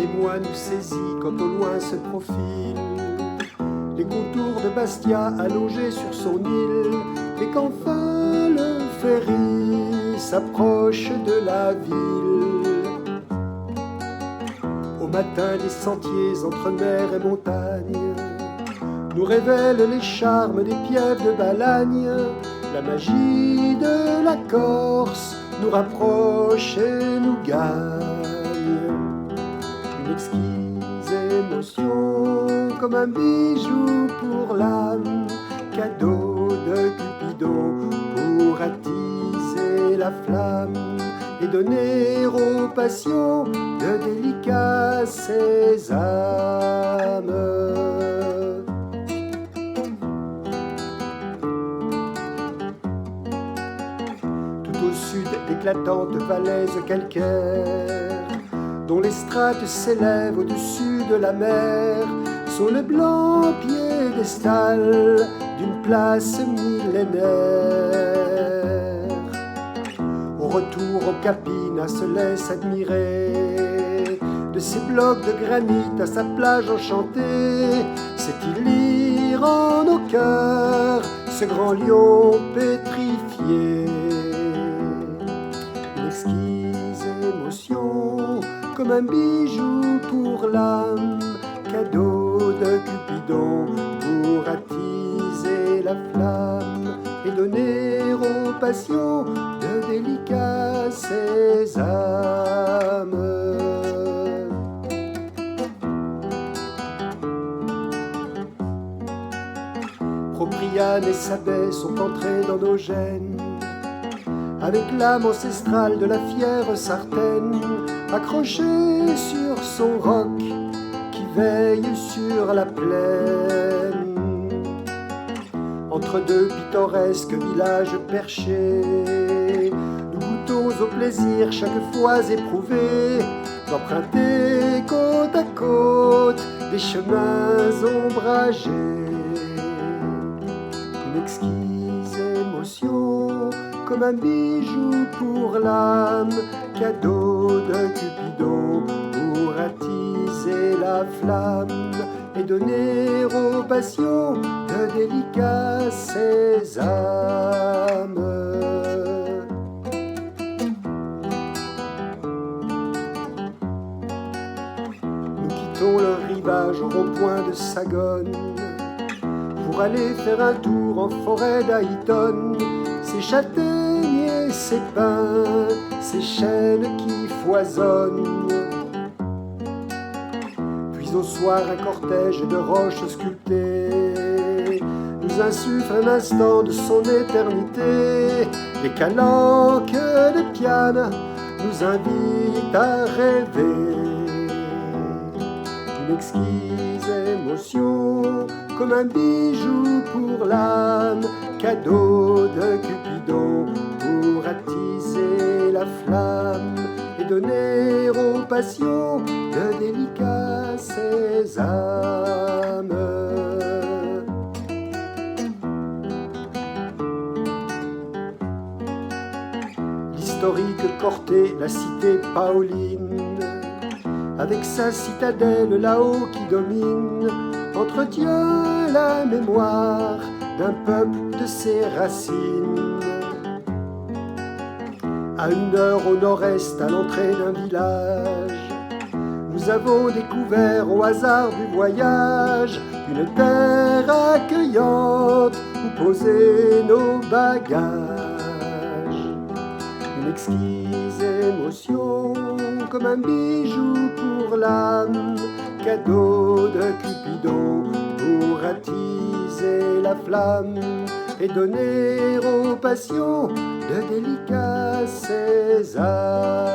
L'émoi nous saisit quand au loin se profilent les contours de Bastia allongés sur son île, et qu'enfin le ferry s'approche de la ville. Au matin, les sentiers entre mer et montagne nous révèlent les charmes des pièves de Balagne. La magie de la Corse nous rapproche et nous gagne. Une exquise émotion comme un bijou pour l'âme, cadeau de Cupidon pour attiser la flamme et donner aux passions de délicats sésames. Tout au sud, d'éclatantes falaises calcaires, dont les strates s'élèvent au-dessus de la mer, sont le blanc piédestal d'une place millénaire. Au retour au Capina se laisse admirer de ses blocs de granit à sa plage enchantée. C'est il lire en nos cœurs ce grand lion pétrifié. Une exquise émotion comme un bijou pour l'âme, cadeau de Cupidon pour attiser la flamme et donner aux passions de délicats sésames. Propriane et Sabet sont entrés dans nos gènes, avec l'âme ancestrale de la fière Sartène, accrochée sur son roc qui veille sur la plaine. Entre deux pittoresques villages perchés, nous goûtons au plaisir chaque fois éprouvé d'emprunter côte à côte des chemins ombragés. Une exquise émotion comme un bijou pour l'âme, cadeau de Cupidon pour attiser la flamme et donner aux passions de délicats sésames. Nous quittons le rivage au rond-point de Sagone pour aller faire un tour en forêt d'Aïton. Ces châtaigniers, ces pins, ces chênes qui foisonnent. Puis au soir, un cortège de roches sculptées nous insuffle un instant de son éternité. Les calanques de Piane nous invitent à rêver. Une exquise émotion comme un bijou pour l'âme, cadeau de Cupidon pour attiser la flamme et donner aux passions de délicats sésames. L'historique Corté, la cité paoline, avec sa citadelle là-haut qui domine, entretient la mémoire d'un peuple de ses racines. À 1 heure au nord-est, à l'entrée d'un village, nous avons découvert au hasard du voyage une terre accueillante où poser nos bagages. Une exquise émotion comme un bijou pour l'âme, cadeau de Cupidon pour attiser la flamme et donner aux passions de délicats sésames.